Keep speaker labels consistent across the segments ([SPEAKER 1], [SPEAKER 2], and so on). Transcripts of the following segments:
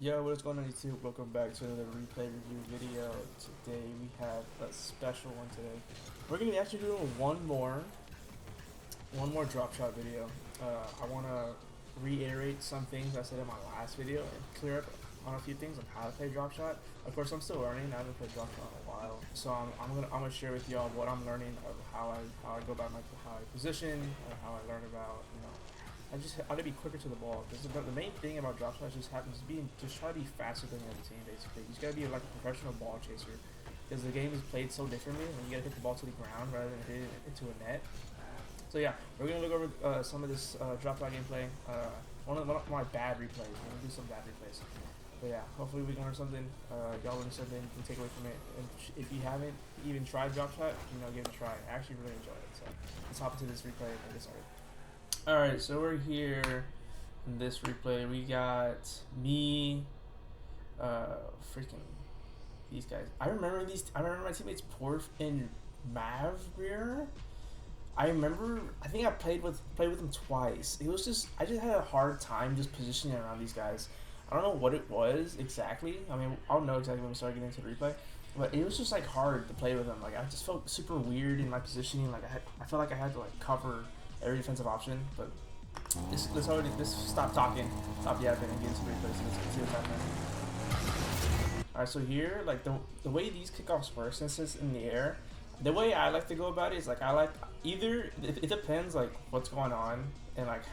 [SPEAKER 1] Yo, what is going on YouTube? Welcome back to another replay review video. Today we have a special one today. We're going to be actually doing one more Dropshot video. I want to reiterate some things I said in my last video and clear up on a few things on how to play Dropshot. Of course, I'm still learning. I haven't played Dropshot in a while, so I'm gonna share with y'all what I'm learning of how I go about how I position, how I learn about I just ought to be quicker to the ball. Because the main thing about drop shots just happens to be just try to be faster than the other team. Basically, you just gotta be like a professional ball chaser. Because the game is played so differently, and you gotta hit the ball to the ground rather than hit it into a net. So yeah, we're gonna look over some of this drop shot gameplay. One of my bad replays. We're gonna do some bad replays. But yeah, hopefully we learn something. Y'all learn something you can take away from it. And if you haven't even tried drop shot, give it a try. I actually really enjoy it. So let's hop into this replay and get started. Alright, so we're here in this replay. We got me, freaking these guys. I remember my teammates Porf and Mavir. I think I played with them twice. I just had a hard time just positioning around these guys. I don't know what it was exactly. I mean, I'll know exactly when we start getting into the replay. But it was just like hard to play with them. Like I just felt super weird in my positioning. Like I felt like I had to like cover every defensive option, but let's stop talking, stop yapping, and get into the replay. Let's see what's happening. Alright, so here, like the way these kickoffs work, since it's in the air, the way I like to go about it is like I like either it depends like what's going on and like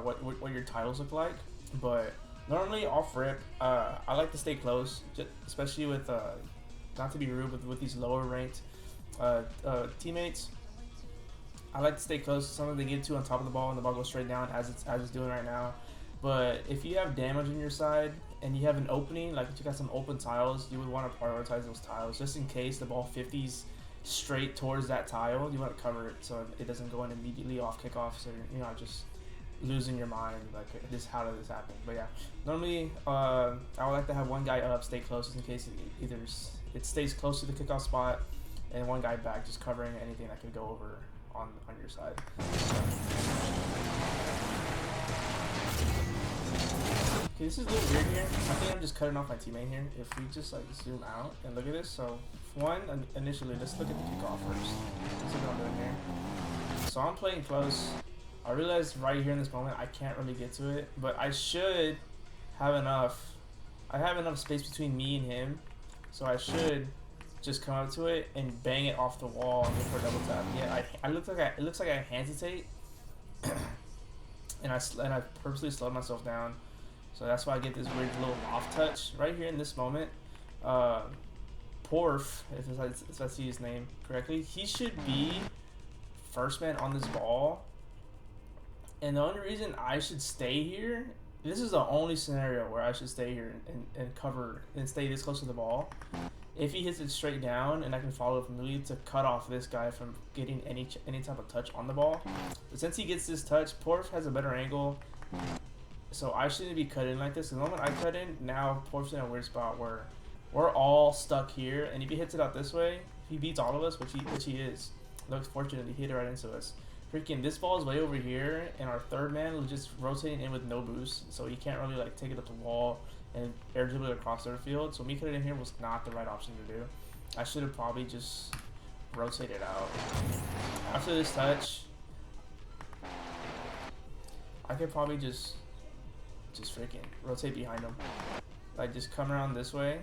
[SPEAKER 1] what your titles look like, but normally off rip, I like to stay close, especially with not to be rude, but with these lower ranked teammates. I like to stay close to someone they get to on top of the ball and the ball goes straight down as it's doing right now. But if you have damage on your side and you have an opening, like if you got some open tiles, you would want to prioritize those tiles just in case the ball 50s straight towards that tile. You want to cover it so it doesn't go in immediately off kickoff, so you're not just losing your mind like how did this happen. But yeah, normally I would like to have one guy up, stay close just in case it stays close to the kickoff spot, and one guy back just covering anything that could go over on your side. Okay, this is a little weird here. I think I'm just cutting off my teammate here. If we just like zoom out and look at this, so one initially, let's look at the kickoff first. Let's see what I'm doing here. So I'm playing close. I realized right here in this moment I can't really get to it, but I should have enough. I have enough space between me and him, so I should just come up to it and bang it off the wall and go for a double tap. Yeah, it looks like I hesitate, and I purposely slowed myself down, so that's why I get this weird little off touch right here in this moment. Porf, if I see his name correctly, he should be first man on this ball, and the only reason I should stay here. This is the only scenario where I should stay here and cover and stay this close to the ball. If he hits it straight down and I can follow it from the lead to cut off this guy from getting any type of touch on the ball. But since he gets this touch, Porf has a better angle, so I shouldn't be cut in like this. The moment I cut in, now Porf's in a weird spot where we're all stuck here, and if he hits it out this way, if he beats all of us, which he is, looks fortunate he hit it right into us. Freaking this ball is way over here, and our third man is just rotating in with no boost, so he can't really like take it up the wall and air dribble it across their field. So me cutting in here was not the right option to do. I should have probably just rotated out. After this touch, I could probably just freaking rotate behind him. Like just come around this way,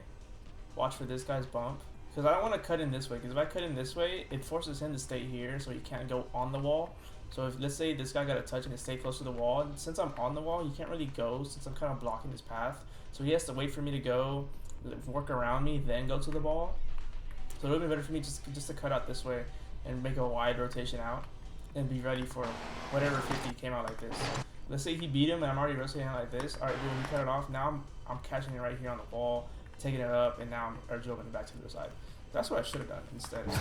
[SPEAKER 1] watch for this guy's bump. Because I don't want to cut in this way, because if I cut in this way, it forces him to stay here so he can't go on the wall. So if, let's say this guy got a touch and it stayed close to the wall, and since I'm on the wall, he can't really go since I'm kind of blocking his path. So he has to wait for me to go, work around me, then go to the ball. So it would be better for me just to cut out this way and make a wide rotation out and be ready for whatever 50 came out like this. Let's say he beat him and I'm already rotating out like this. Alright, boom, he cut it off. Now I'm catching it right here on the wall, taking it up, and now I'm air dribbling it back to the other side. That's what I should have done instead. So it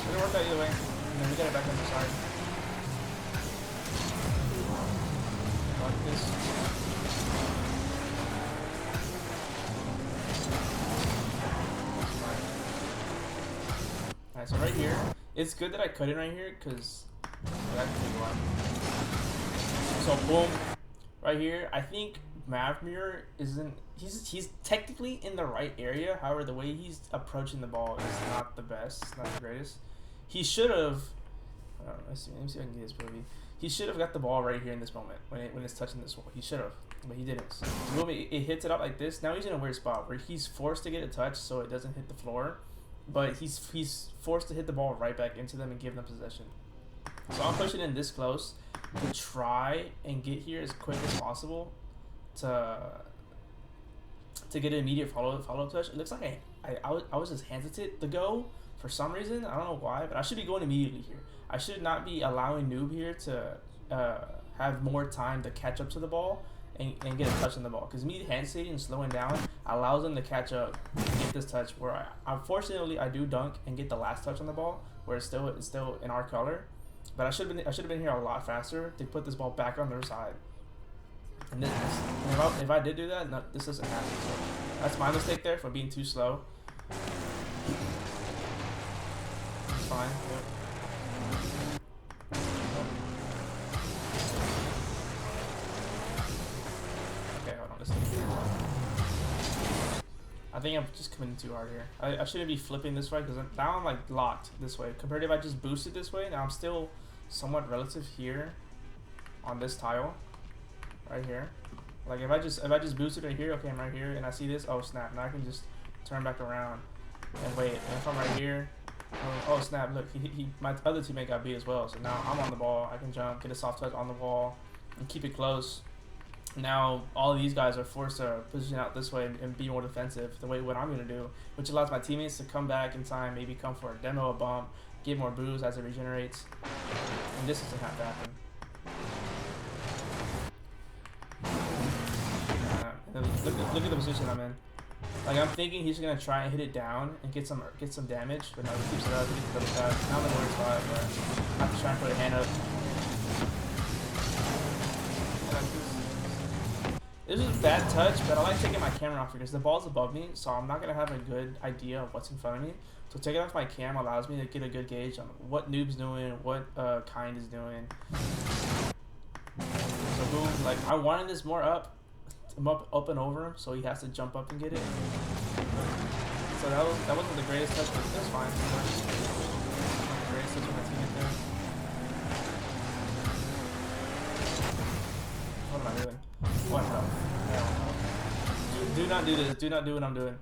[SPEAKER 1] didn't work out either way, and then we got it back on the side. Like this. Alright, so right here, it's good that I cut it right here because that can take a while. So boom, right here, I think Mavmir isn't he's technically in the right area. However, the way he's approaching the ball is not the best. It's not the greatest. He should have. Let me see if I can get his movie. He should have got the ball right here in this moment when it's touching this wall. He should have, but he didn't. So it hits it up like this. Now he's in a weird spot where he's forced to get a touch so it doesn't hit the floor, but he's forced to hit the ball right back into them and give them possession. So I'm pushing in this close to try and get here as quick as possible to get an immediate follow touch. It looks like I was just hesitant to go for some reason. I don't know why, but I should be going immediately here. I should not be allowing Noob here to have more time to catch up to the ball and get a touch on the ball. Because me hesitating and slowing down allows them to catch up and get this touch. Where unfortunately I do dunk and get the last touch on the ball, where it's still in our color. But I should have been here a lot faster to put this ball back on their side. And if I did do that, no, this doesn't happen. So that's my mistake there for being too slow. It's fine. Yep. Okay, hold on. I think I'm just coming too hard here. I shouldn't be flipping this way because now I'm like locked this way. Compared to if I just boosted this way, now I'm still somewhat relative here on this tile, right here. Like if I just boosted right here, okay, I'm right here, and I see this. Oh snap! Now I can just turn back around and wait. And if I'm right here, oh snap! Look, my other teammate got beat as well. So now I'm on the ball. I can jump, get a soft touch on the wall, and keep it close. Now all of these guys are forced to position out this way and be more defensive the way what I'm going to do, which allows my teammates to come back in time, maybe come for a demo, a bump, get more boost as it regenerates. And this doesn't have to happen. Look at the position I'm in. Like I'm thinking he's going to try and hit it down and get some damage, but no, he keeps it up, he gets the double tap. Now I'm in the weird spot, but I have to try and put a hand up. This is a bad touch, but I like taking my camera off because the ball's above me, so I'm not going to have a good idea of what's in front of me. So taking off my cam allows me to get a good gauge on what Noob's doing, what Kind is doing. So boom, like I wanted this more up. I'm up and over him, so he has to jump up and get it. So that wasn't the greatest touch, but that's fine. Not the greatest touch with my teammate there. What am I doing? What the? Do not do this. Do not do what I'm doing.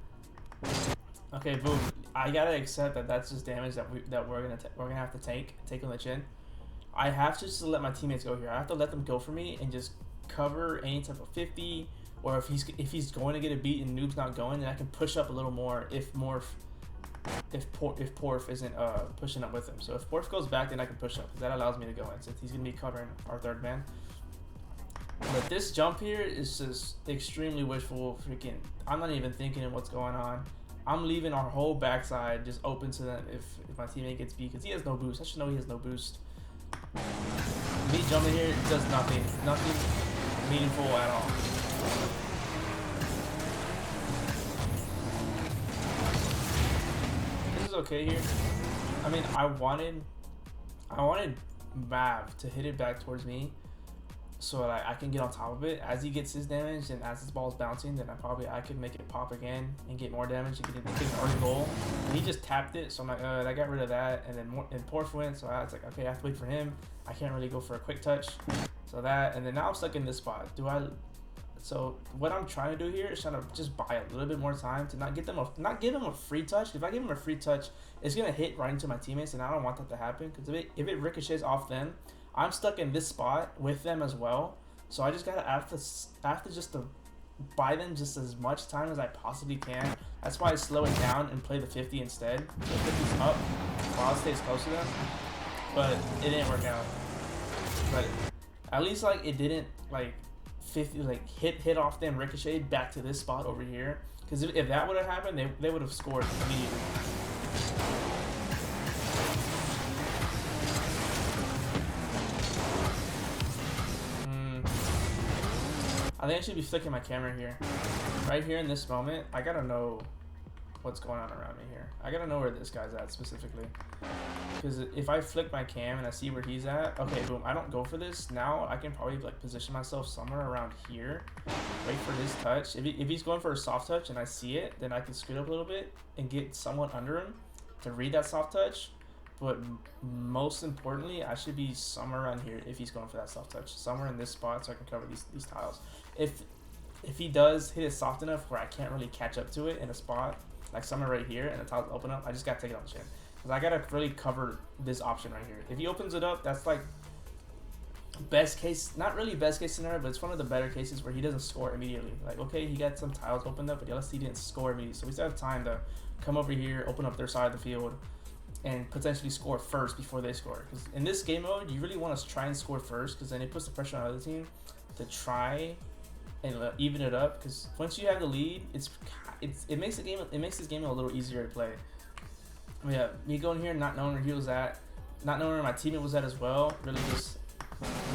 [SPEAKER 1] Okay, boom. I gotta accept that that's just damage that we're gonna have to take on the chin. I have to just let my teammates go here. I have to let them go for me and just cover any type of 50, or if he's going to get a beat and Noob's not going, then I can push up a little more if Porf isn't pushing up with him. So if Porf goes back, then I can push up because that allows me to go in since he's gonna be covering our third man. But this jump here is just extremely wishful freaking. I'm not even thinking of what's going on. I'm leaving our whole backside just open to them if my teammate gets beat because he has no boost. I should know he has no boost. Me jumping here does nothing meaningful at all. This is okay here. I mean, I wanted Mav to hit it back towards me so that I can get on top of it. As he gets his damage and as his ball's bouncing, then I could make it pop again and get more damage and get an early goal. And he just tapped it, so I'm like, I got rid of that, and then Porf went, so I was like, okay, I have to wait for him. I can't really go for a quick touch. So that, and then now I'm stuck in this spot. So what I'm trying to do here is trying to just buy a little bit more time to not give them a free touch. If I give them a free touch, it's gonna hit right into my teammates, and I don't want that to happen because if it ricochets off them, I'm stuck in this spot with them as well. So I just gotta have to just buy them just as much time as I possibly can. That's why I slow it down and play the 50 instead. So 50's up while it stays close to them. But it didn't work out. But at least like it didn't like 50 like hit off them, ricocheted back to this spot over here. Because if that would have happened, they would have scored immediately. I think I should be flicking my camera here. Right here in this moment, I gotta know what's going on around me here. I gotta know where this guy's at specifically. Because if I flick my cam and I see where he's at, okay, boom, I don't go for this. Now I can probably like position myself somewhere around here, wait for his touch. If he's going for a soft touch and I see it, then I can scoot up a little bit and get someone under him to read that soft touch. But most importantly, I should be somewhere around here if he's going for that soft touch. Somewhere in this spot so I can cover these tiles. If he does hit it soft enough where I can't really catch up to it in a spot, like somewhere right here, and the tiles open up, I just gotta take it on the chin. Because I gotta really cover this option right here. If he opens it up, that's like best case, not really best case scenario, but it's one of the better cases where he doesn't score immediately. Like, okay, he got some tiles opened up, but let's see, he didn't score immediately. So we still have time to come over here, open up their side of the field, and potentially score first before they score. Because in this game mode, you really want to try and score first, because then it puts the pressure on the other team to try and even it up. Because once you have the lead, it makes this game a little easier to play. I mean, yeah, me going here, not knowing where he was at, not knowing where my teammate was at as well, really just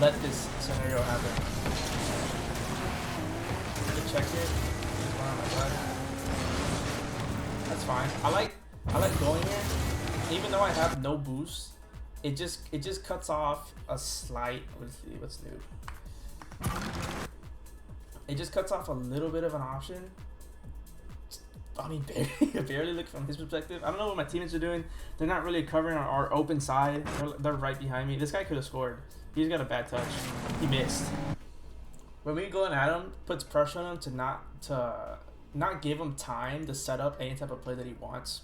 [SPEAKER 1] let this scenario happen. Check it. He's one on my side. That's fine. I like going here. Even though I have no boost, it just cuts off a slight. Let's see what's new. It just cuts off a little bit of an option. I mean, barely look from his perspective. I don't know what my teammates are doing. They're not really covering our open side. They're right behind me. This guy could have scored. He's got a bad touch. He missed. When we going at him, puts pressure on him to not give him time to set up any type of play that he wants.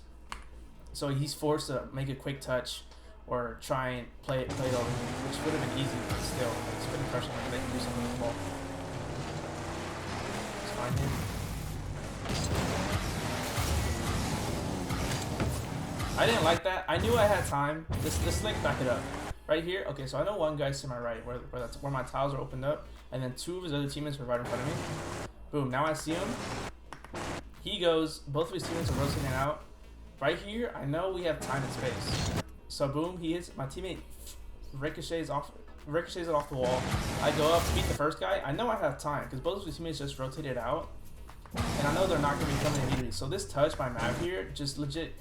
[SPEAKER 1] So he's forced to make a quick touch or try and play it over him, which would have been easy, but still, it's putting pressure on him. They can do something with the ball. Let's find him. I didn't like that. I knew I had time. Let's like back it up. Right here, okay, so I know one guy's to my right where my tiles are opened up, and then two of his other teammates are right in front of me. Boom, now I see him. He goes, both of his teammates are rotating out. Right here, I know we have time and space. So boom, he hits, my teammate ricochets it off the wall. I go up, beat the first guy. I know I have time, because both of his teammates just rotated out. And I know they're not going to be coming immediately. So this touch by Mav here, just legit,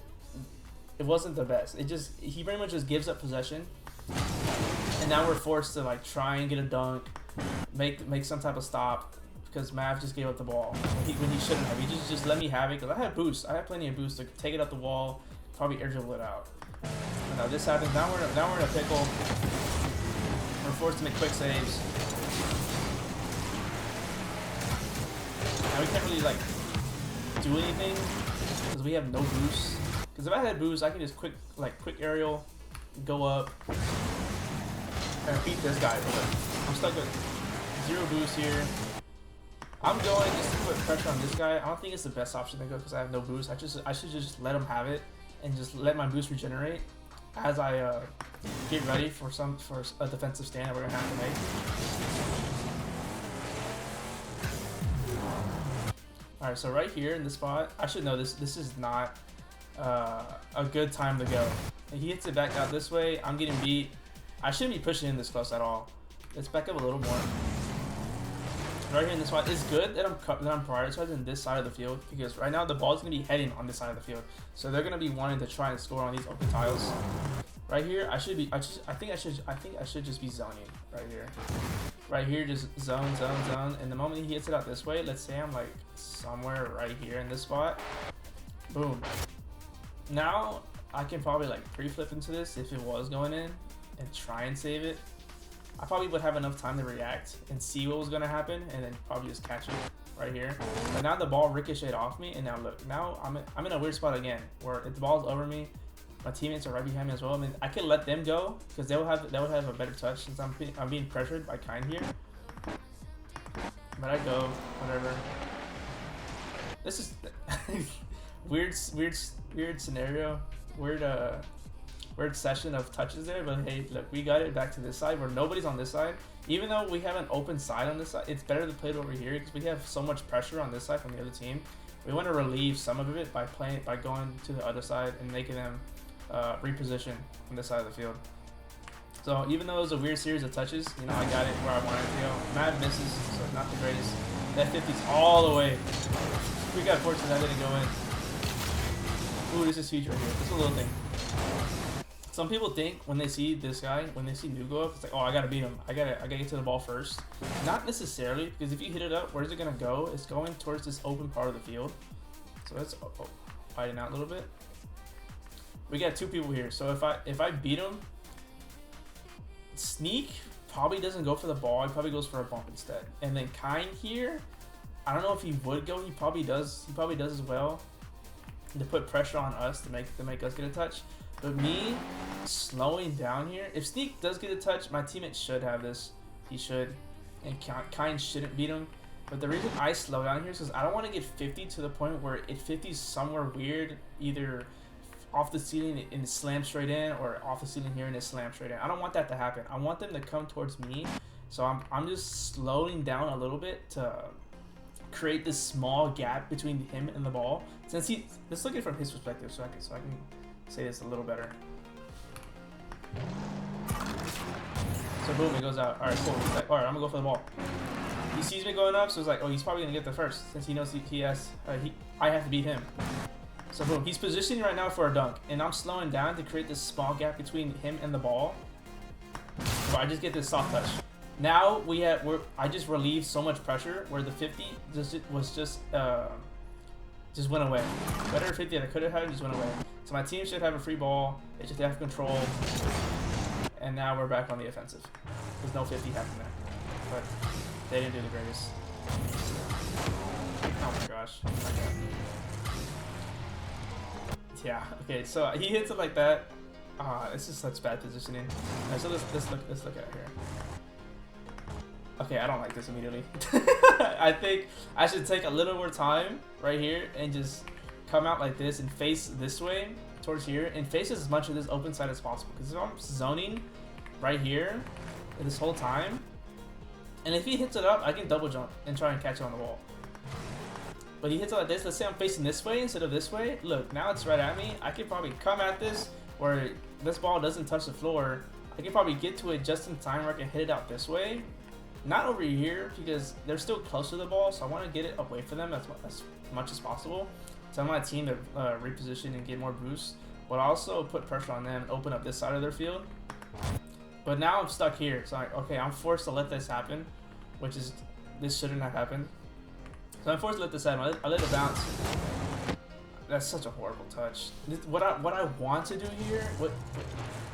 [SPEAKER 1] it wasn't the best. He pretty much just gives up possession. And now we're forced to like try and get a dunk, make some type of stop, because Mav just gave up the ball when he shouldn't have. He just let me have it, because I had boost. I had plenty of boost to take it up the wall, probably air dribble it out. But now this happens. Now we're in a pickle. We're forced to make quick saves. Now we can't really like do anything because we have no boost. Because if I had boost, I can just quick aerial, go up, and beat this guy. But I'm stuck with zero boost here. I'm going just to put pressure on this guy. I don't think it's the best option to go because I have no boost. I should just let him have it and just let my boost regenerate as I get ready for a defensive stand that we're gonna have to make. All right, so right here in this spot, I should know this. This is not a good time to go. He hits it back out this way. I'm getting beat. I shouldn't be pushing in this close at all. Let's back up a little more. Right here in this spot, it's good that I'm prioritizing this side of the field because right now the ball's gonna be heading on this side of the field, so they're gonna be wanting to try and score on these open tiles. Right here, I think I should just be zoning right here. Right here, just zone, and the moment he hits it out this way, let's say I'm like somewhere right here in this spot, boom. Now I can probably like pre-flip into this if it was going in and try and save it. I probably would have enough time to react and see what was going to happen and then probably just catch it right here. But now the ball ricocheted off me, and now look, now I'm in a weird spot again where if the ball's over me, my teammates are right behind me as well. I mean, I could let them go because they would have a better touch since I'm being pressured by Kind here. But I go, whatever. This is weird scenario, weird session of touches there, but hey, look, we got it back to this side where nobody's on this side. Even though we have an open side on this side, it's better to play it over here because we have so much pressure on this side from the other team. We want to relieve some of it by going to the other side and making them reposition on this side of the field. So even though it was a weird series of touches, you know, I got it where I wanted to go. Mad misses, so not the greatest. That 50's all the way. We got fortunate that didn't go in. Ooh, this is huge right here. This is a little thing. Some people think when they see this guy, when they see New go up, it's like, oh, I gotta beat him. I gotta get to the ball first. Not necessarily, because if you hit it up, where's it gonna go? It's going towards this open part of the field. So it's fighting out a little bit. We got 2 people here. So if I beat him, Sneak probably doesn't go for the ball. He probably goes for a bump instead. And then Kine here, I don't know if he would go. He probably does. He probably does as well to put pressure on us to make us get a touch. But me slowing down here, if Sneak does get a touch, my teammate should have this. He should, and Kine shouldn't beat him. But the reason I slow down here is because I don't want to get 50 to the point where it 50's somewhere weird, either off the ceiling and slam straight in, or off the ceiling here and it slam straight in. I don't want that to happen. I want them to come towards me. So I'm just slowing down a little bit to create this small gap between him and the ball. Since let's look at it from his perspective, so I can say this a little better. So boom, it goes out. All right, cool. He's like, all right, I'm gonna go for the ball. He sees me going up, so it's like, oh, he's probably gonna get there first, since he knows I have to beat him. So boom, he's positioning right now for a dunk, and I'm slowing down to create this small gap between him and the ball. So I just get this soft touch. Now I just relieved so much pressure where the 50 just went away. Better 50 that I could have had just went away. So my team should have a free ball. They should have control. And now we're back on the offensive. There's no 50 happening there. But they didn't do the greatest. Oh my gosh. Yeah, okay, so he hits it like that. It's just such bad positioning. Right, so let's look at it here. Okay, I don't like this immediately. I think I should take a little more time right here and just come out like this and face this way towards here and face as much of this open side as possible. Because if I'm zoning right here this whole time, and if he hits it up, I can double jump and try and catch it on the wall. But he hits it like this. Let's say I'm facing this way instead of this way. Look, now it's right at me. I can probably come at this where this ball doesn't touch the floor. I can probably get to it just in time where I can hit it out this way. Not over here because they're still close to the ball, so I want to get it away from them as much as possible. Tell my team to reposition and get more boost, but also put pressure on them and open up this side of their field. But now I'm stuck here, so okay, I'm forced to let this happen, which is, this shouldn't have happened. So I'm forced to let this happen. I let it bounce. That's such a horrible touch. What I want to do here,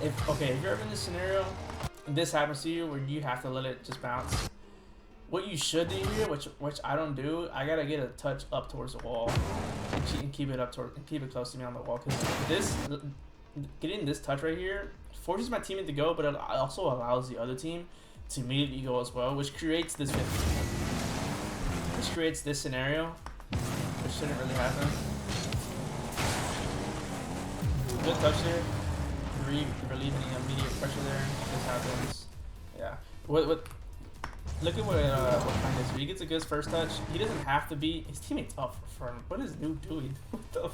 [SPEAKER 1] if you're ever in this scenario and this happens to you where you have to let it just bounce, what you should do here, which I don't do, I gotta get a touch up towards the wall and keep it close to me on the wall, because getting this touch right here forces my teammate to go, but it also allows the other team to immediately go as well, which creates this 50. Which creates this scenario, which shouldn't really happen. Good touch there. Relieving immediate pressure there. This happens. Yeah. Look at what Kine does. He gets a good first touch. He doesn't have to be. His teammate's up for him. What is Noob doing? What the?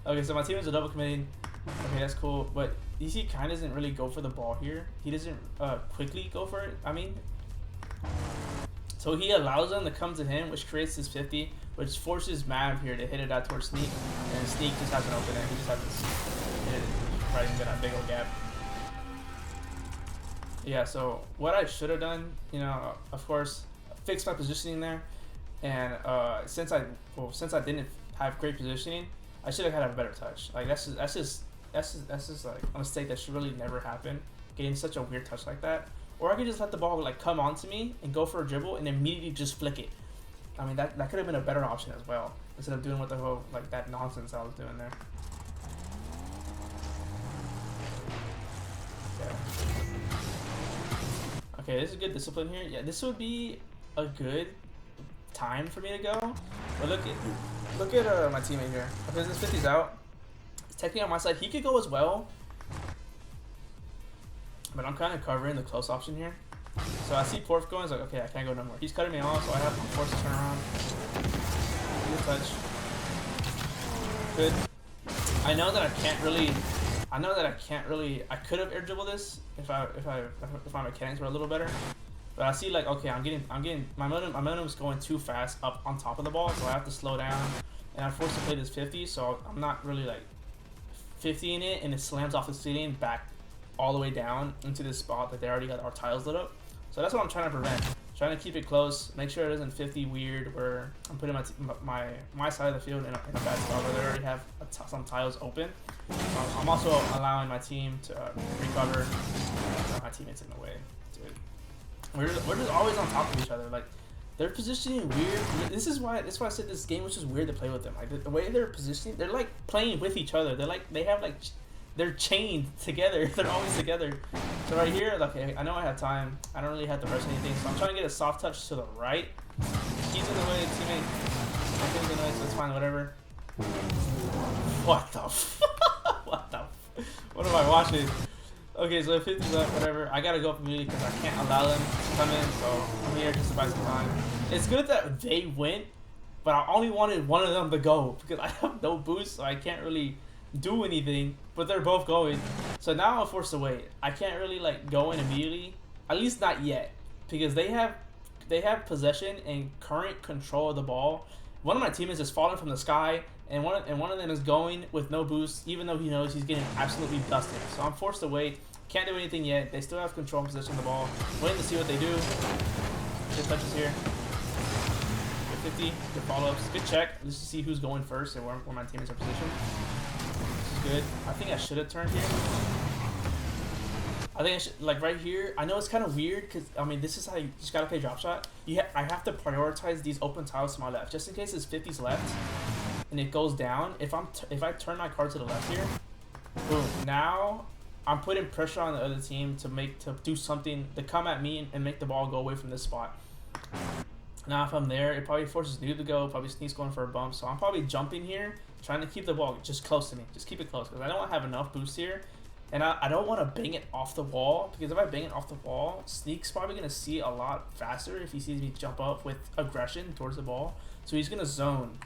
[SPEAKER 1] Okay, so my teammates are double committing. Okay, that's cool. But you see, Kine doesn't really go for the ball here. He doesn't quickly go for it. I mean. So he allows them to come to him, which creates this 50, which forces Mav here to hit it out towards Sneak, and Sneak just has to open it. He just has to hit it right into that big old gap. Yeah, so what I should have done, of course, fix my positioning there, and since I didn't have great positioning, I should have had a better touch. Like that's just like a mistake that should really never happen. Getting such a weird touch like that. Or I could just let the ball like come onto me and go for a dribble and immediately just flick it. I mean that could have been a better option as well, instead of doing what the whole that nonsense I was doing there. Okay, this is good discipline here. Yeah, this would be a good time for me to go. But look at my teammate here. Okay, this 50's out. It's technically on my side. He could go as well. But I'm kind of covering the close option here. So I see Porf going, it's like, okay, I can't go no more. He's cutting me off, so I have to force to turn around. Good touch. Good. I know that I can't really, I could have air dribbled this if my mechanics were a little better. But I see like, okay, I'm getting, my momentum is going too fast up on top of the ball, so I have to slow down. And I'm forced to play this 50, so I'm not really like 50 in it, and it slams off the ceiling back all the way down into this spot that they already got our tiles lit up. So that's what I'm trying to prevent. Trying to keep it close, make sure it isn't 50 weird where I'm putting my side of the field in a bad spot where they already have some tiles open. I'm also allowing my team to recover. My teammates in the way, dude. We're just always on top of each other. Like, they're positioning weird. This is why I said this game was just weird to play with them. Like the way they're positioning, they're like playing with each other. They're chained together. They're always together. So right here, okay, I know I have time. I don't really have to rush anything, so I'm trying to get a soft touch to the right. He's in the way, teammate. I think the noise, so it's fine, whatever. What the what am I watching? Okay, so 50's up, whatever. I gotta go up immediately because I can't allow them to come in, so I'm here just to buy some time. It's good that they went, but I only wanted one of them to go because I have no boost, so I can't really do anything, but they're both going. So now I'm forced to wait. I can't really like go in immediately, at least not yet, because they have possession and current control of the ball. One of my teammates is falling from the sky, and one of them is going with no boost, even though he knows he's getting absolutely dusted. So I'm forced to wait. Can't do anything yet. They still have control and possession of the ball. Waiting to see what they do. Good touches here. Good 50. Good follow-ups. Good check. Just to see who's going first and where my teammates are positioned. Good. I think I should have turned here. I think I should, like right here. I know it's kind of weird because I mean this is how you just gotta play drop shot. I have to prioritize these open tiles to my left just in case it's 50's left and it goes down. If I turn my card to the left here, boom. Now I'm putting pressure on the other team to do something to come at me and make the ball go away from this spot. Now if I'm there, it probably forces Noob to go. Probably Sneak's going for a bump, so I'm probably jumping here. Trying to keep the ball just close to me. Just keep it close because I don't have enough boost here. And I don't want to bang it off the wall because if I bang it off the wall, Sneak's probably going to see a lot faster if he sees me jump up with aggression towards the ball. So he's going to zone.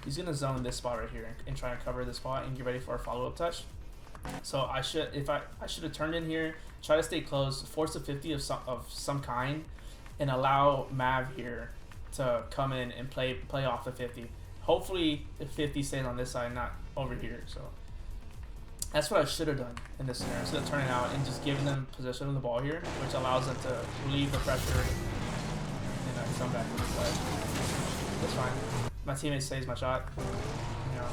[SPEAKER 1] He's going to zone this spot right here and try and cover this spot and get ready for a follow-up touch. So I should have turned in here, try to stay close, force a 50 of some kind, and allow Mav here to come in and play off the 50. Hopefully the 50 stays on this side, not over here. So that's what I should have done in this scenario. Instead of turning out and just giving them possession of the ball here, which allows them to relieve the pressure and come back to this side. That's fine. My teammate saves my shot. You know,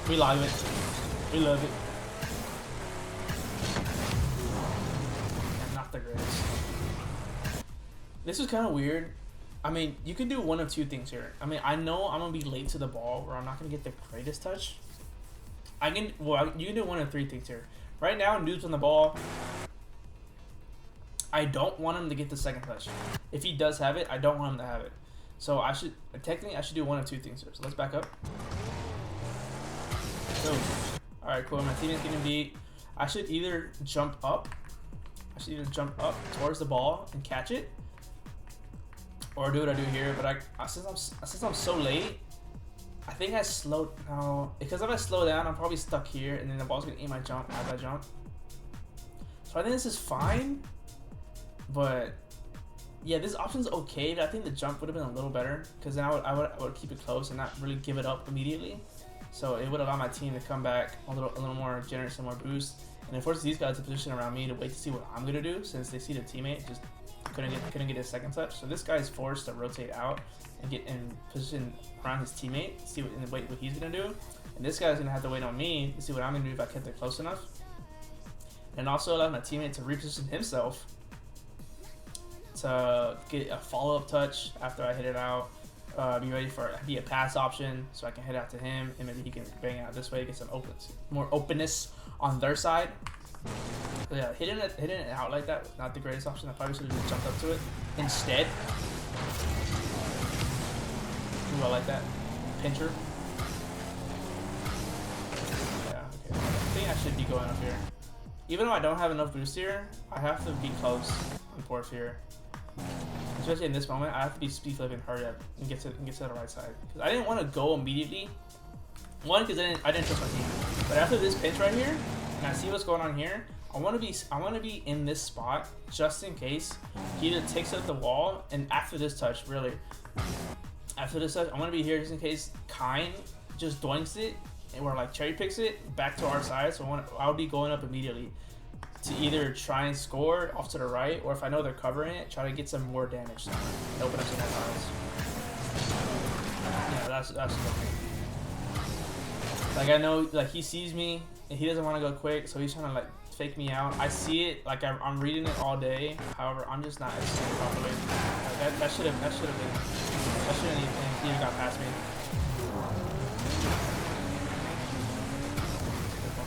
[SPEAKER 1] we love it. We love it. And not the greatest. This was kind of weird. I mean, you can do one of two things here. I mean, I know I'm going to be late to the ball where I'm not going to get the greatest touch. You can do one of three things here. Right now, Noob's on the ball. I don't want him to get the second touch. If he does have it, I don't want him to have it. So technically I should do one of two things here. So let's back up. So, alright, cool. My teammate's getting beat. I should either jump up. Towards the ball and catch it. Or do what I do here, but since I'm so late, I think I slowed. No, because if I slow down, I'm probably stuck here, and then the ball's gonna aim my jump as I jump. So I think this is fine, but yeah, this option's okay. But I think the jump would have been a little better because then I would keep it close and not really give it up immediately. So it would allow my team to come back a little more, generate some more boost, and it forces these guys to position around me to wait to see what I'm gonna do since they see the teammate just couldn't get a second touch. So this guy's forced to rotate out and get in position around his teammate, see what he's gonna do. And this guy's gonna have to wait on me to see what I'm gonna do if I kept it close enough. And also allow my teammate to reposition himself to get a follow-up touch after I hit it out. Be ready for it. Be a pass option so I can head out to him and maybe he can bang out this way, get some more openness on their side. So yeah, hitting it out like that was not the greatest option. I probably should have just jumped up to it instead. Ooh, I like that. Pincher. Yeah, okay. I think I should be going up here. Even though I don't have enough boost here, I have to be close on fourth here. Especially in this moment, I have to be speed flipping, hurry up, and get to the right side. Because I didn't want to go immediately. One, because I didn't trust my team. But after this pinch right here, and I see what's going on here, I want to be in this spot just in case he either takes out the wall, and after this touch, really, after this touch, I want to be here just in case Kine just doinks it and where like cherry picks it back to our side. So I would be going up immediately to either try and score off to the right, or if I know they're covering it, try to get some more damage somewhere and open up some more tiles. Yeah, that's the thing. Like I know, like he sees me and he doesn't want to go quick, so he's trying to like fake me out. I see it, like I'm reading it all day. However, I'm just not executing properly. Like that should have even got past me.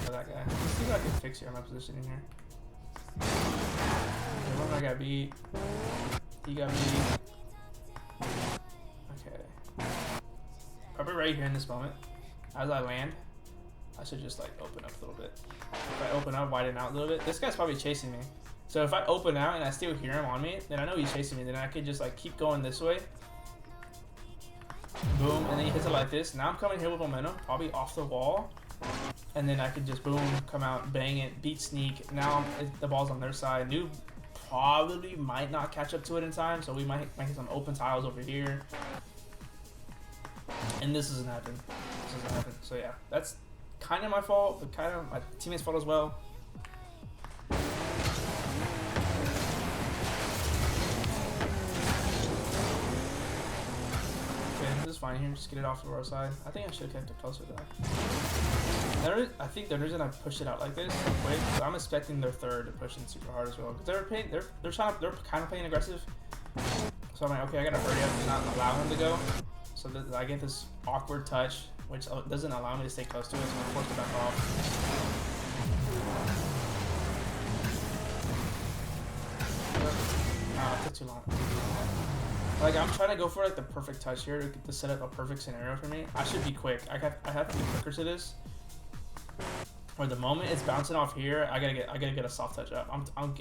[SPEAKER 1] For that guy. Let's see what I can fix here. My positioning here. Okay, one I got beat. He got beat. Okay. Probably right here in this moment. As I land, I should just like open up a little bit. If I open up, widen out a little bit. This guy's probably chasing me. So if I open out and I still hear him on me, then I know he's chasing me. Then I could just like keep going this way. Boom, and then he hits it like this. Now I'm coming here with momentum, probably off the wall. And then I could just boom, come out, bang it, beat sneak. Now the ball's on their side. Noob probably might not catch up to it in time, so we might get some open tiles over here. And this doesn't happen. This doesn't happen. So yeah, that's kind of my fault, but kind of my teammates' fault as well. Okay, this is fine here. Just get it off to our side. I think I should have kept it closer though. I think the reason I pushed it out like this so quick, so I'm expecting their third to push in super hard as well. Because they're kind of playing aggressive. So I'm like, okay, I gotta hurry up and not allow him to go. So that I get this awkward touch, which doesn't allow me to stay close to it, so I'm forced to back off. It took too long. Like, I'm trying to go for like the perfect touch here to set up a perfect scenario for me. I should be quick. I have to be quicker to this. Or the moment it's bouncing off here, I gotta get a soft touch up. I'm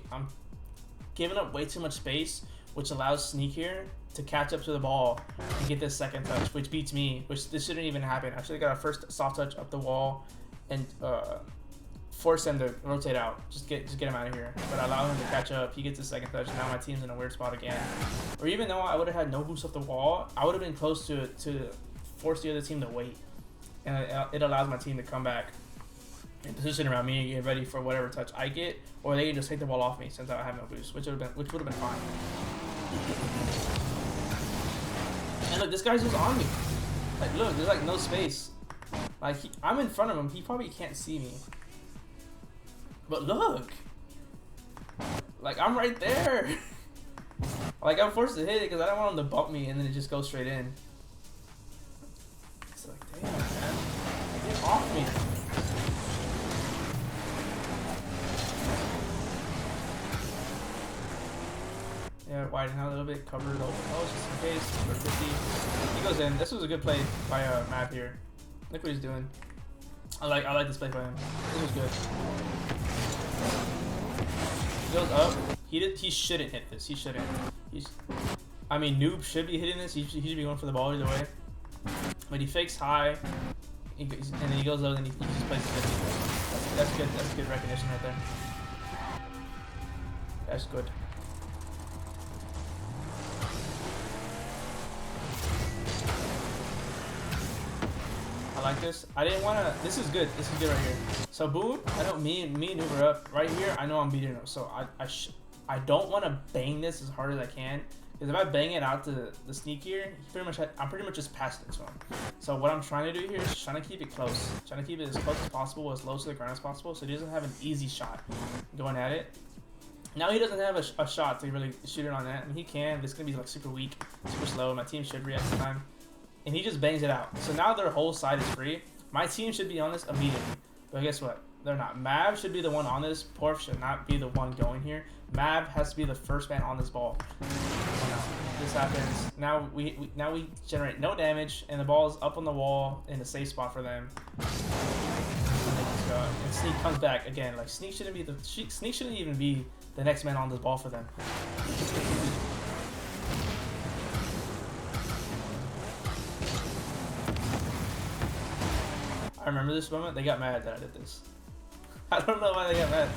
[SPEAKER 1] giving up way too much space, which allows Sneak here to catch up to the ball and get this second touch, which beats me, which this shouldn't even happen. I should have got a first soft touch up the wall and force him to rotate out. Just get him out of here. But I allow him to catch up. He gets the second touch. Now my team's in a weird spot again. Or even though I would have had no boost off the wall, I would have been close to force the other team to wait. And it allows my team to come back and position around me and get ready for whatever touch I get, or they can just take the ball off me since I have no boost, which would have been fine. And look, this guy's just on me. Like, look, there's like no space. Like, I'm in front of him. He probably can't see me. But look, like I'm right there. Like I'm forced to hit it because I don't want him to bump me and then it just goes straight in. It's like, damn, man, get off me. Yeah, widen out a little bit, cover it open. Oh, just in case. For 50. He goes in. This was a good play by Mav here. Look what he's doing. I like this play by him. This was good. He goes up. He shouldn't hit this. He shouldn't. I mean, Noob should be hitting this. He should be going for the ball either way. But he fakes high, and then he goes low, and he just plays it. That's good. That's good recognition right there. That's good. I like this. I didn't want to. This is good. This is good right here. So boom. I know me and Noob are up right here. I know I'm beating him. So I don't want to bang this as hard as I can. Because if I bang it out to the sneak here, I'm pretty much just past this one. So what I'm trying to do here is trying to keep it close. Trying to keep it as close as possible, as low to the ground as possible, so he doesn't have an easy shot going at it. Now he doesn't have a shot to really shoot it on that. I mean, he can, but it's going to be like super weak, super slow. My team should react in time. And he just bangs it out. So now their whole side is free. My team should be on this immediately. But guess what? They're not. Mav should be the one on this. Porf should not be the one going here. Mav has to be the first man on this ball. Oh, no. This happens. Now we generate no damage, and the ball is up on the wall in a safe spot for them. And they just go. And Sneak comes back again. Like Sneak shouldn't even be the next man on this ball for them. I remember this moment. They got mad that I did this. I don't know why they got mad.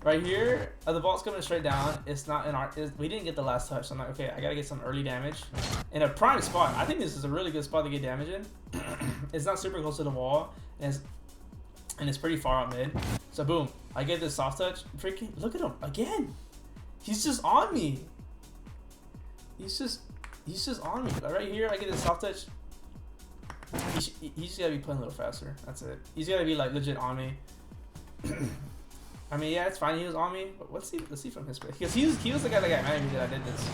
[SPEAKER 1] Right here, the ball's coming straight down. It's not in our. We didn't get the last touch. So I'm like, okay, I gotta get some early damage in a prime spot. I think this is a really good spot to get damage in. It's not super close to the wall, and it's pretty far out mid. So boom, I get this soft touch. Freaking look at him again. He's just on me. He's just on me. Like right here, I get this soft touch. He's just gotta be playing a little faster. That's it. He's gotta be like legit on me. I mean, yeah, it's fine. He was on me, but let's see from his way, because he was the guy that got mad at me that I did this.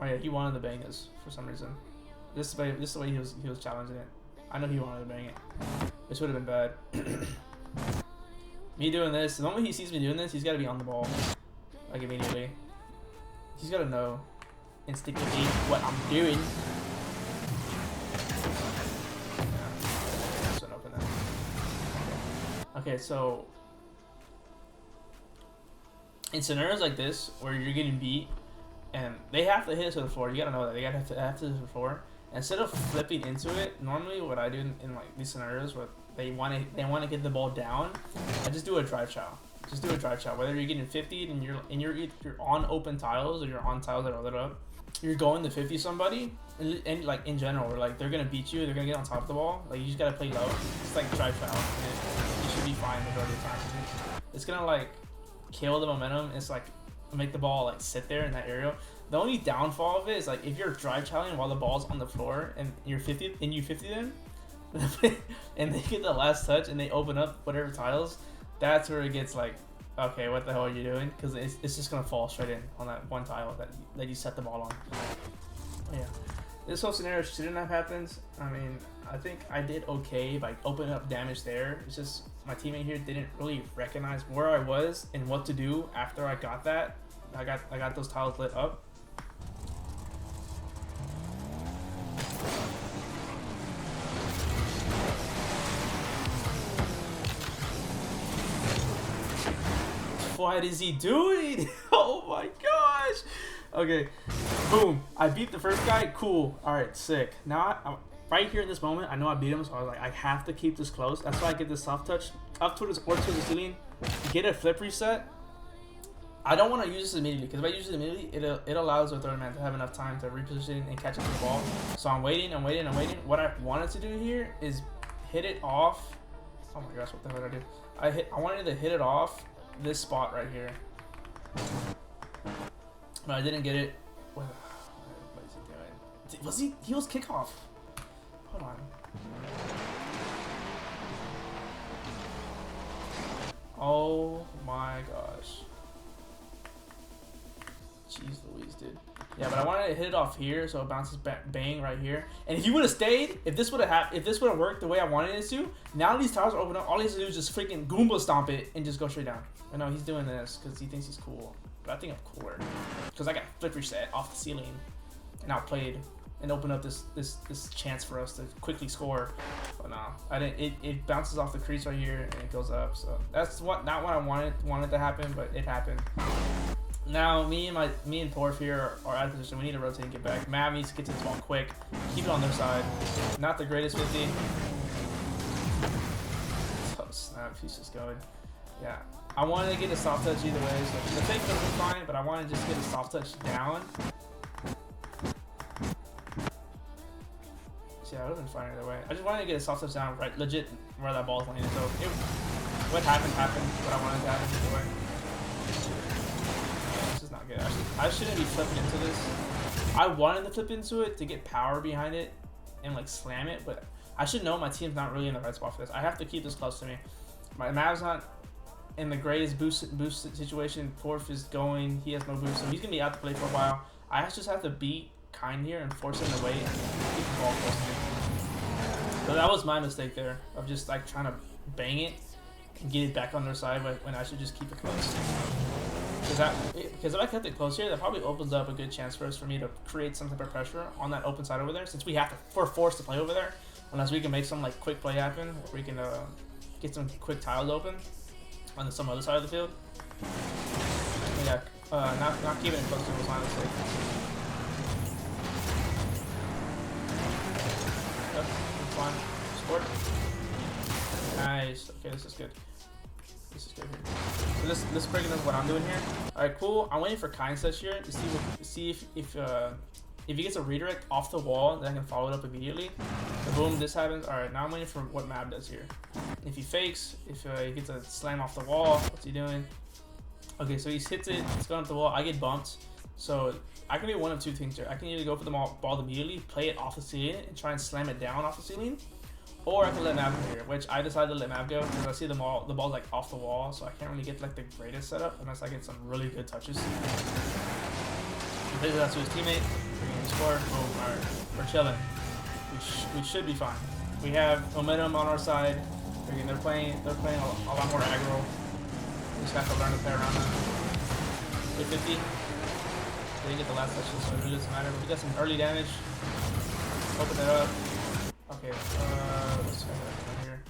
[SPEAKER 1] Oh yeah, he wanted to bang this for some reason. This is the way he was challenging it. I know he wanted to bang it, which would have been bad. Me doing this, the moment he sees me doing this, he's got to be on the ball, like immediately. He's got to know instinctively what I'm doing. Yeah, just open that. Okay, so in scenarios like this where you're getting beat and they have to hit it to the floor, you gotta know that they have to hit it to the floor. Instead of flipping into it, normally what I do in like these scenarios where they want to get the ball down, I just do a drive chow. Just do a drive chow. Whether you're getting 50 and you're on open tiles or you're on tiles that are lit up, you're going to 50 somebody, and like in general, where like they're gonna beat you, they're gonna get on top of the ball. Like you just gotta play low. It's like drive chow, and you should be fine majority of the time. It's gonna like kill the momentum. It's like make the ball like sit there in that area. The only downfall of it is like if you're drive challenging while the ball's on the floor and you're 50 and you 50 them, and they get the last touch and they open up whatever tiles, that's where it gets like, okay, what the hell are you doing? Because it's just gonna fall straight in on that one tile that you set the ball on. Yeah, this whole scenario shouldn't have happened. I mean, I think I did okay by opening up damage there. It's just my teammate here didn't really recognize where I was and what to do after I got that. I got those tiles lit up. What is he doing? Oh my gosh. Okay, boom. I beat the first guy. Cool. All right, sick. Now, right here in this moment, I know I beat him, so I was like, I have to keep this close. That's why I get this soft touch up to the ceiling, get a flip reset. I don't want to use this immediately, because if I use it immediately, it allows the third man to have enough time to reposition and catch up to the ball. So I'm waiting. What I wanted to do here is hit it off. Oh my gosh, what the hell did I do? I wanted to hit it off this spot right here, but I didn't get it. What is he doing? He was kickoff. Hold on. Oh my gosh. Jeez Louise, dude. Yeah, but I wanted to hit it off here so it bounces back, bang right here. And if he would have stayed, if this would have worked the way I wanted it to, now these tiles are open up. All he has to do is just freaking Goomba stomp it and just go straight down. I know he's doing this because he thinks he's cool, but I think I'm cooler because I got flip reset off the ceiling and outplayed and opened up this chance for us to quickly score. But no, I didn't. It bounces off the crease right here and it goes up. So that's not what I wanted to happen, but it happened. Now me and Porf here are out of position. We need to rotate and get back. Mav needs to get to this ball quick. Keep it on their side. Not the greatest 50. Oh snap! He's just going. Yeah. I wanted to get a soft touch either way. So the fake would have been fine, but I wanted to just get a soft touch down. So yeah, it would have been fine either way. I just wanted to get a soft touch down, right, legit where that ball's landing. So what happened. What I wanted to happen either way. This is not good. I shouldn't be flipping into this. I wanted to flip into it to get power behind it and like slam it, but I should know my team's not really in the right spot for this. I have to keep this close to me. My Mav's not in the greatest boost situation. Porf is going. He has no boost, so he's gonna be out to play for a while. I just have to be kind here and force him to wait and keep the ball close to me. So that was my mistake there of just like trying to bang it and get it back on their side when I should just keep it close. Because if I kept it close here, that probably opens up a good chance for me to create some type of pressure on that open side over there. Since we're forced to play over there, unless we can make some like quick play happen, or we can get some quick tiles open on some other side of the field. But yeah, not keeping it close to was my mistake. Yep, fine. Sport. Nice. Okay, this is good. This is good here. So let's break down what I'm doing here. All right, cool. I'm waiting for Kind's touch here to see if he gets a redirect off the wall, then I can follow it up immediately. So boom, this happens. All right, now I'm waiting for what Mab does here. If he fakes, if he gets a slam off the wall, what's he doing? Okay, so he hits it, it's going up the wall. I get bumped. So I can do one of two things here. I can either go for the ball immediately, play it off the ceiling, and try and slam it down off the ceiling, or I can let Mab go here, which I decided to let Mab go because I see the ball's like off the wall, so I can't really get like the greatest setup unless I get some really good touches. Plays that to his teammate. We're gonna score. Boom. All right, we're chilling. We should be fine. We have momentum on our side. They're playing a lot more aggro. We just have to learn to play around them. 50. They didn't get the last touch, so it really doesn't matter. But we got some early damage. Open it up. Okay, let's try that here.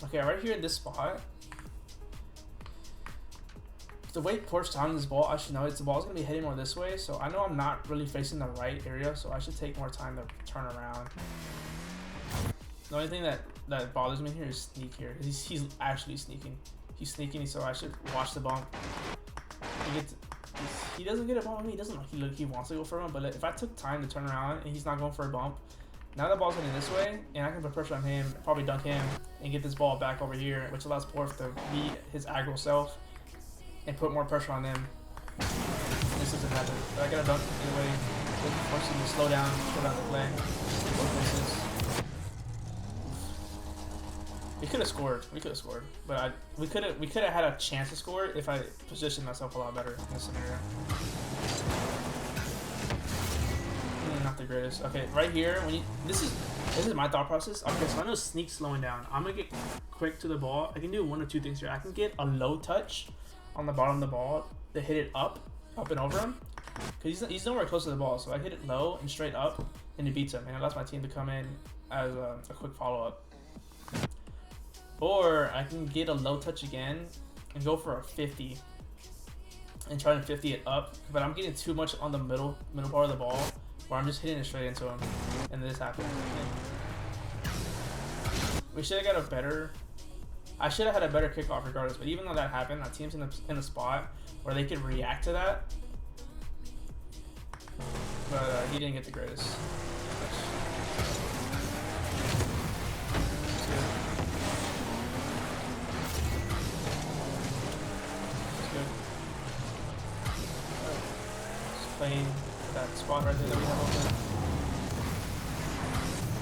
[SPEAKER 1] Okay, right here in this spot. The way Porch timing this ball, I should know the ball's gonna be heading more this way, so I know I'm not really facing the right area, so I should take more time to turn around. The only thing that bothers me here is sneak here. He's actually sneaking. He's sneaking, so I should watch the bump. He doesn't get a bump on me. He doesn't look he wants to go for a bump, but if I took time to turn around and he's not going for a bump, now the ball's heading this way, and I can put pressure on him, probably dunk him, and get this ball back over here, which allows Porf to beat his aggro self and put more pressure on them. This doesn't happen. But I gotta dunk anyway. Force him to slow down the play. We could have scored. But we could have had a chance to score if I positioned myself a lot better in this scenario. Not the greatest. Okay, right here this is my thought process. Okay, so I know sneak slowing down. I'm gonna get quick to the ball. I can do one of two things here. I can get a low touch on the bottom of the ball to hit it up and over him, because he's nowhere close to the ball. So I hit it low and straight up, and it beats him, and it allows my team to come in as a quick follow up. Or I can get a low touch again and go for a 50 and try to 50 it up, but I'm getting too much on the middle part of the ball where I'm just hitting it straight into him, and this happened. We should have got a better. I should have had a better kickoff regardless, but even though that happened, our team's in a spot where they could react to that. But he didn't get the greatest. Playing that spot right there that we have open.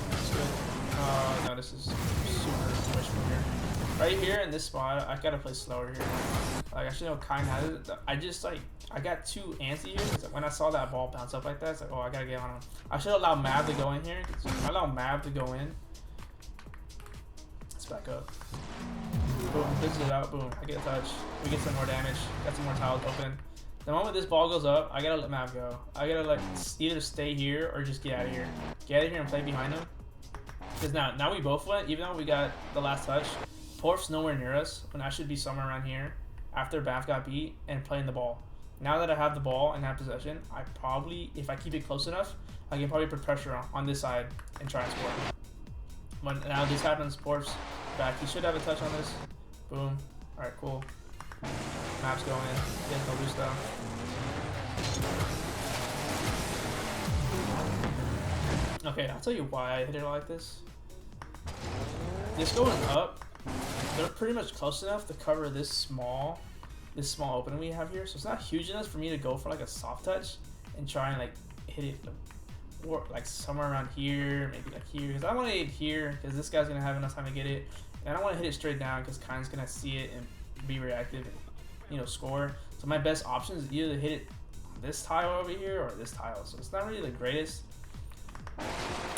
[SPEAKER 1] That's good. No, this is super much from here. Right here in this spot, I gotta play slower here. Like, I should know Kind has it. I got too antsy here. When I saw that ball bounce up like that, it's like, oh, I gotta get on him. I should allow Mab to go in here. If I allow Mab to go in, let's back up. Boom, this is out. Boom, I get a touch. We get some more damage. Got some more tiles open. The moment this ball goes up, I gotta let Mab go. I gotta like either stay here or just get out of here. Get out of here and play behind him. Because now we both went, even though we got the last touch. Porf's nowhere near us when I should be somewhere around here after Baf got beat and playing the ball. Now that I have the ball and have possession, I probably, if I keep it close enough, I can probably put pressure on this side and try and score. When now this happens, Porf's back. He should have a touch on this. Boom. Alright, cool. Map's going in. He has no boost down. Okay, I'll tell you why I hit it like this. This going up, they're pretty much close enough to cover this small opening we have here. So it's not huge enough for me to go for like a soft touch and try and like hit it like somewhere around here, maybe like here. Because I want to hit it here because this guy's gonna have enough time to get it, and I don't want to hit it straight down because Kind's gonna see it and be reactive and score. So my best option is either to hit it on this tile over here or this tile. So it's not really the greatest.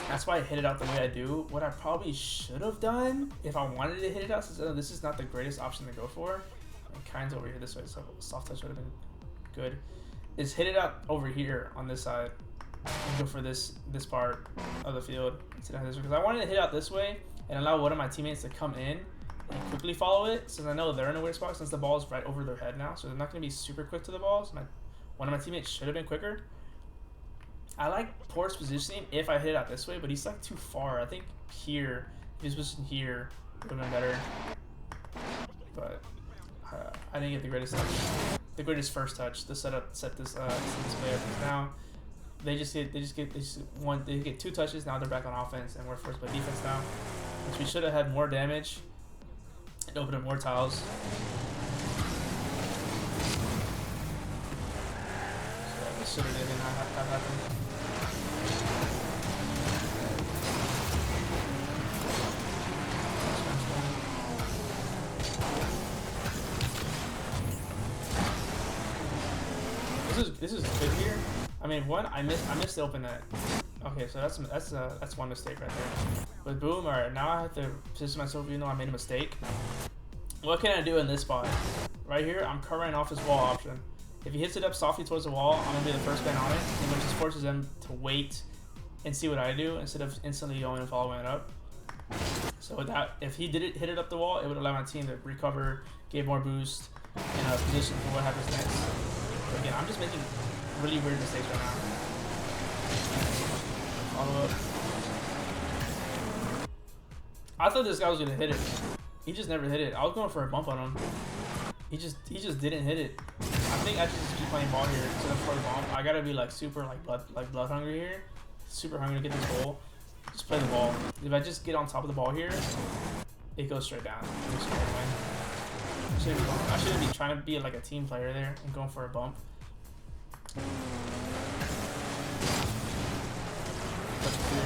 [SPEAKER 1] That's why I hit it out the way I do. What I probably should have done if I wanted to hit it out, since this is not the greatest option to go for, and Kind's over here this way, so soft touch would have been good, is hit it out over here on this side and go for this part of the field instead of this way. Because I wanted to hit out this way and allow one of my teammates to come in and quickly follow it, since I know they're in a weird spot since the ball is right over their head now, so they're not going to be super quick to the ball. So one of my teammates should have been quicker. I like Port's positioning if I hit it out this way, but he's like too far. I think here, if he's positioned here, would have been better. But I didn't get the greatest touch, the greatest first touch to set this player. Because now they get 2 touches. Now they're back on offense, and we're forced to play defense now, which we should have had more damage and opened up more tiles. So this should have not happened. This is good here. I mean, one, I missed the open net. Okay, so that's one mistake right there. But boom, all right, now I have to position myself even though I made a mistake. What can I do in this spot? Right here, I'm covering off this wall option. If he hits it up softly towards the wall, I'm gonna be the first man on it, and which just forces them to wait and see what I do instead of instantly going and following it up. So with that, if he hit it up the wall, it would allow my team to recover, give more boost, and position for what happens next. But again, I'm just making really weird mistakes right now. Follow up. I thought this guy was gonna hit it. He just never hit it. I was going for a bump on him. He just didn't hit it. I think I should just keep playing ball here instead of for the bump. I gotta be like super blood hungry here. Super hungry to get this goal. Just play the ball. If I just get on top of the ball here, it goes straight down. I shouldn't be trying to be like a team player there and going for a bump. That's clear.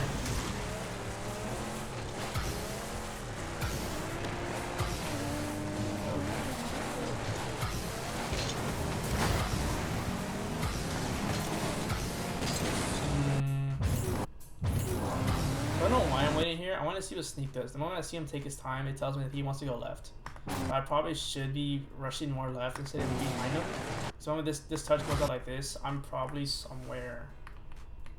[SPEAKER 1] I don't know why I'm waiting here. I want to see what Sneak does. The moment I see him take his time, it tells me that he wants to go left. I probably should be rushing more left instead of behind him. So when this touch goes out like this, I'm probably somewhere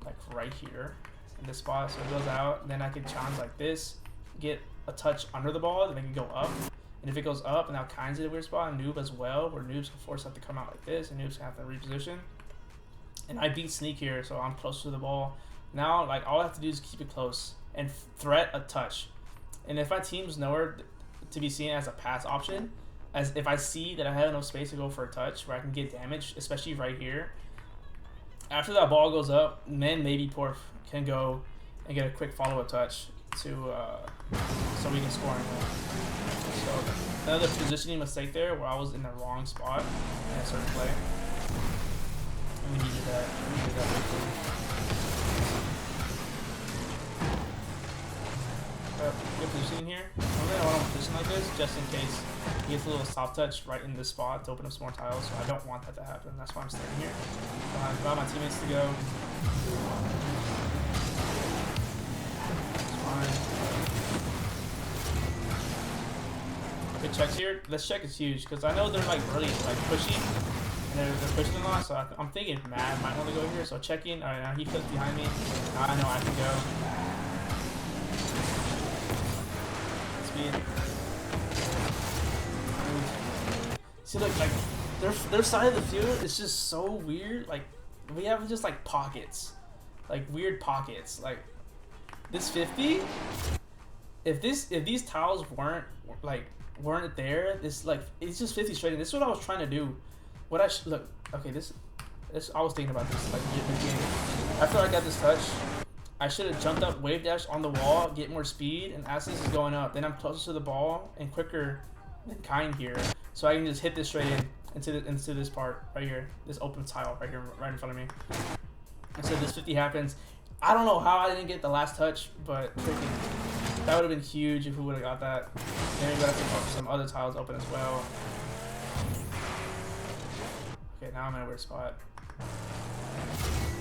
[SPEAKER 1] like right here in this spot. So it goes out, then I can challenge like this, get a touch under the ball, then I can go up. And if it goes up, and now Kyne's in a weird spot, and Noob as well, where Noob's forced to have to come out like this, and Noob's gonna have to reposition. And I beat Sneak here, so I'm close to the ball. Now, like, all I have to do is keep it close and threat a touch. And if my team's nowhere to be seen as a pass option, as if I see that I have enough space to go for a touch where I can get damage, especially right here, after that ball goes up, then maybe Porf can go and get a quick follow-up touch to so we can score and win. So another positioning mistake there where I was in the wrong spot in a certain play. And we needed that. Good positioning here. Normally I want to position like this just in case he gets a little soft touch right in this spot to open up some more tiles, so I don't want that to happen. That's why I'm staying here. I've got my teammates to go. It's fine. Okay, checks here. This check is huge because I know they're like really like pushy. And they're pushing a lot, so I'm thinking Mad might want to go here. So checking. Alright, now he flips behind me. Now I know I can go. See, look, like their side of the field is just so weird. Like we have just like pockets, like weird pockets. Like this 50. If these tiles weren't there, this like it's just 50 straight. And this is what I was trying to do. What I look. Okay, this I was thinking about this like mid-game. After I got this touch, I should have jumped up, wave dash on the wall, get more speed, and as this is going up, then I'm closer to the ball and quicker than Kyne here, so I can just hit this straight into this part right here, this open tile right here, right in front of me. And so this 50 happens. I don't know how I didn't get the last touch, but freaking, that would have been huge if we would have got that. Then we got to put some other tiles open as well. Okay, now I'm in a weird spot.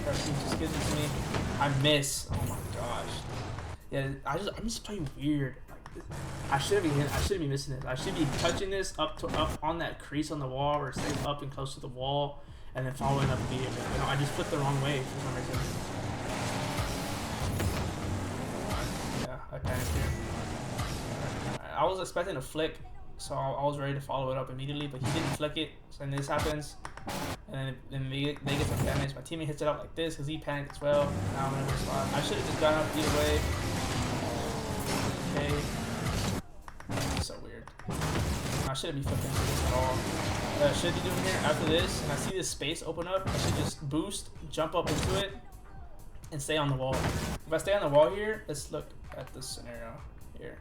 [SPEAKER 1] Just gives it to me. I miss. Oh my gosh. Yeah, I'm just playing weird. I shouldn't be missing this. I should be touching this up on that crease on the wall, or staying up and close to the wall, and then following up immediately. You know, I just flipped the wrong way for some reason. Yeah, I panicked here. I was expecting a flick, so I was ready to follow it up immediately, but he didn't flick it. So then this happens. And then they get some damage. My teammate hits it out like this because he panicked as well. Now I'm in a weird spot. I should have just gotten up either way. Okay. This is so weird. I shouldn't be flipping into this at all. What I should be doing here after this, and I see this space open up, I should just boost, jump up into it, and stay on the wall. If I stay on the wall here, let's look at this scenario here.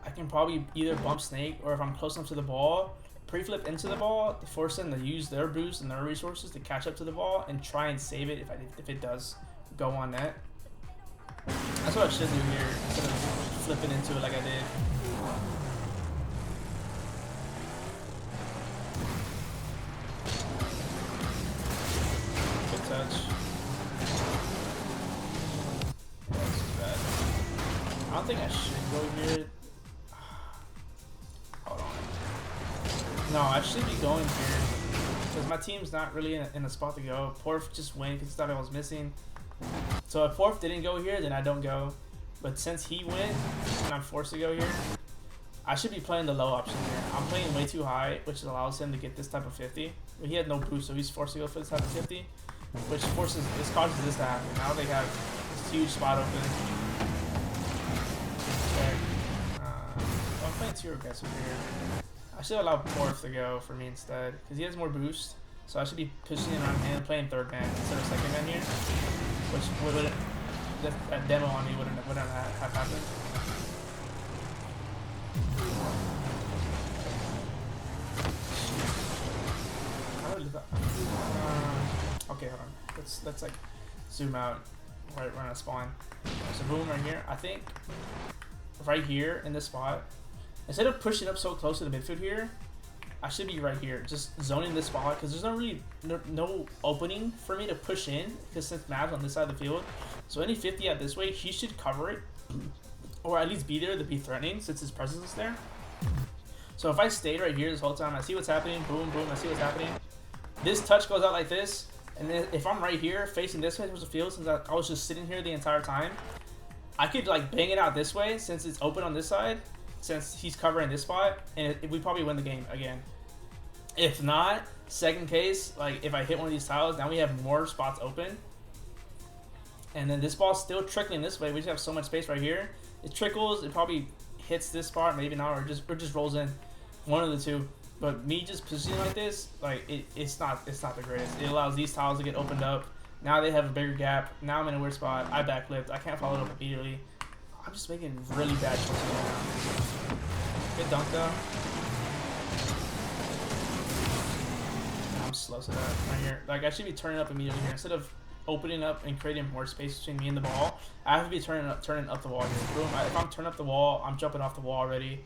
[SPEAKER 1] I can probably either bump Snake, or if I'm close enough to the ball, pre-flip into the ball, force them to use their boost and their resources to catch up to the ball and try and save it if it does go on net. That's what I should do here instead of flipping into it like I did. Good touch. That's too bad. I don't think I should go here. Hold on. No, I should be going here because my team's not really in a spot to go. Porf just went because he thought I was missing. So if Porf didn't go here, then I don't go. But since he went and I'm forced to go here, I should be playing the low option here. I'm playing way too high, which allows him to get this type of 50. But he had no boost, so he's forced to go for this type of 50, which causes this to happen. Now they have this huge spot open. Okay. I'm playing too aggressive here. I should allow Porf to go for me instead, because he has more boost. So I should be pushing it around him, playing third man instead of second man here, which would that demo on me wouldn't have happened. Okay, hold on. Let's like zoom out right when I spawn. So boom right here. I think right here in this spot, instead of pushing up so close to the midfield here, I should be right here, just zoning this spot, because there's no opening for me to push in, because since Mav's on this side of the field, so any 50 out this way, he should cover it, or at least be there to be threatening, since his presence is there. So if I stayed right here this whole time, I see what's happening, boom, boom, I see what's happening. This touch goes out like this, and then if I'm right here, facing this way towards the field, since I was just sitting here the entire time, I could like bang it out this way, since it's open on this side, since he's covering this spot, and we probably win the game again. If not, second case, like if I hit one of these tiles, now we have more spots open. And then this ball's still trickling this way. We just have so much space right here. It trickles, it probably hits this spot, maybe not, or just rolls in. One of the two. But me just positioning like this, like it's not the greatest. It allows these tiles to get opened up. Now they have a bigger gap. Now I'm in a weird spot. I backflipped. I can't follow it up immediately. I'm just making really bad choices right now. Good dunk though. Slow to that right here. Like I should be turning up immediately here instead of opening up and creating more space between me and the ball. I have to be turning up the wall here. Boom! If I'm turning up the wall, I'm jumping off the wall already.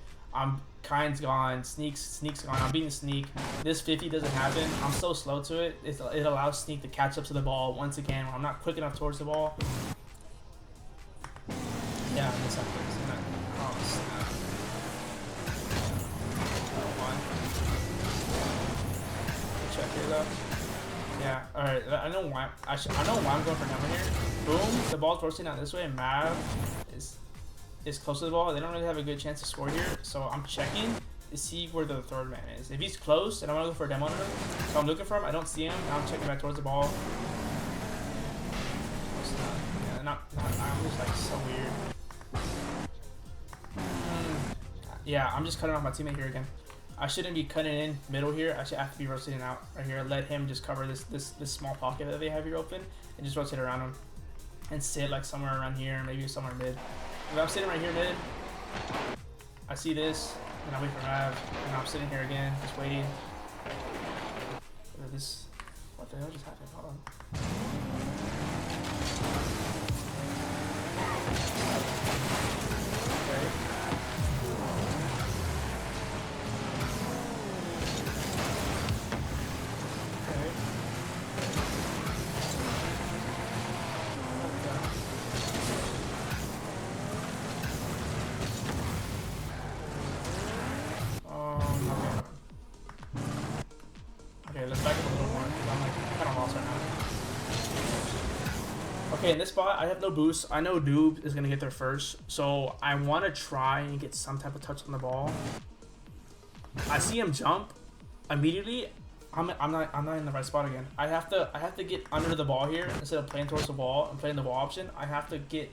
[SPEAKER 1] Kind's gone, Sneak's gone. I'm beating Sneak. This 50 doesn't happen. I'm so slow to it. It allows Sneak to catch up to the ball once again when I'm not quick enough towards the ball. Yeah, I miss that. Oh snap! Check here though. Yeah, alright, I know why I'm going for number here. Boom, the ball's rotating out this way, and Mav is close to the ball. They don't really have a good chance to score here, so I'm checking to see where the third man is. If he's close, and I want to go for a demo on him, so I'm looking for him, I don't see him, now I'm checking back towards the ball. Yeah, I'm just like so weird. Yeah, I'm just cutting off my teammate here again. I shouldn't be cutting in middle here. I should have to be rotating out right here. Let him just cover this small pocket that they have here open and just rotate around him and sit like somewhere around here, maybe somewhere mid. If I'm sitting right here mid, I see this, and I wait for Mav, and I'm sitting here again, just waiting. What the hell just happened? Hold on. Let's back up a little more, because I'm like kind of lost right now. Okay, in this spot, I have no boost. I know Noob is going to get there first, so I want to try and get some type of touch on the ball. I see him jump immediately. I'm not in the right spot again. I have to get under the ball here instead of playing towards the wall and playing the wall option. I have to get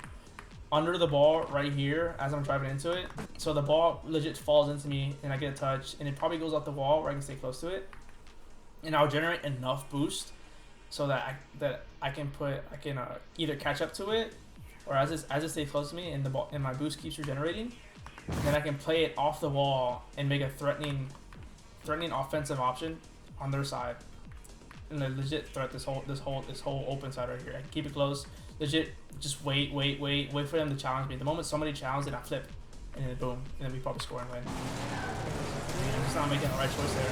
[SPEAKER 1] under the ball right here as I'm driving into it. So the ball legit falls into me and I get a touch and it probably goes off the wall where I can stay close to it. And I'll generate enough boost so that I can either catch up to it, or as it stays close to me and the ball and my boost keeps regenerating, then I can play it off the wall and make a threatening offensive option on their side, and then legit threat this whole open side right here. I can keep it close, legit just wait for them to challenge me. The moment somebody challenges it, I flip, and then boom, and then we probably score and win. I'm just not making the right choice there.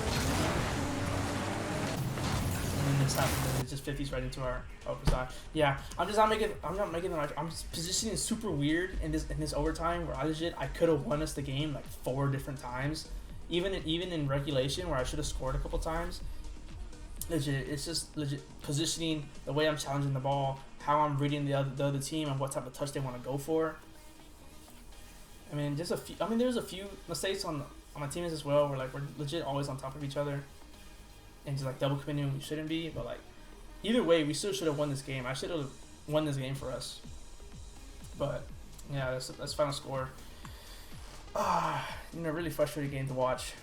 [SPEAKER 1] And then this happens, and it just 50s right into our open side. Yeah, I'm not making the right. I'm just positioning super weird in this overtime where I could have won us the game like 4 different times, even in regulation where I should have scored a couple times. Legit, it's just legit positioning, the way I'm challenging the ball, how I'm reading the other team, and what type of touch they want to go for. I mean, there's a few mistakes on my teammates as well, where like we're legit always on top of each other and just like double committing when we shouldn't be. But like either way, we still should have won this game. I should have won this game for us. But yeah, that's final score. Really frustrating game to watch.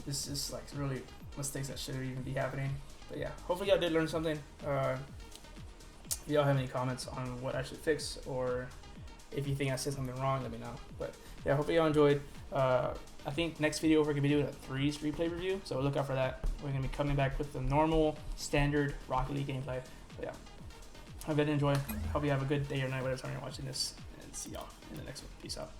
[SPEAKER 1] This is like really mistakes that shouldn't even be happening. But yeah, hopefully y'all did learn something. If y'all have any comments on what I should fix, or if you think I said something wrong, let me know. But yeah, hopefully y'all enjoyed. I think next video we're gonna be doing a 3's replay review, so look out for that. We're gonna be coming back with the normal, standard Rocket League gameplay. But yeah, hope you enjoy. Hope you have a good day or night, whatever time you're watching this, and see y'all in the next one. Peace out.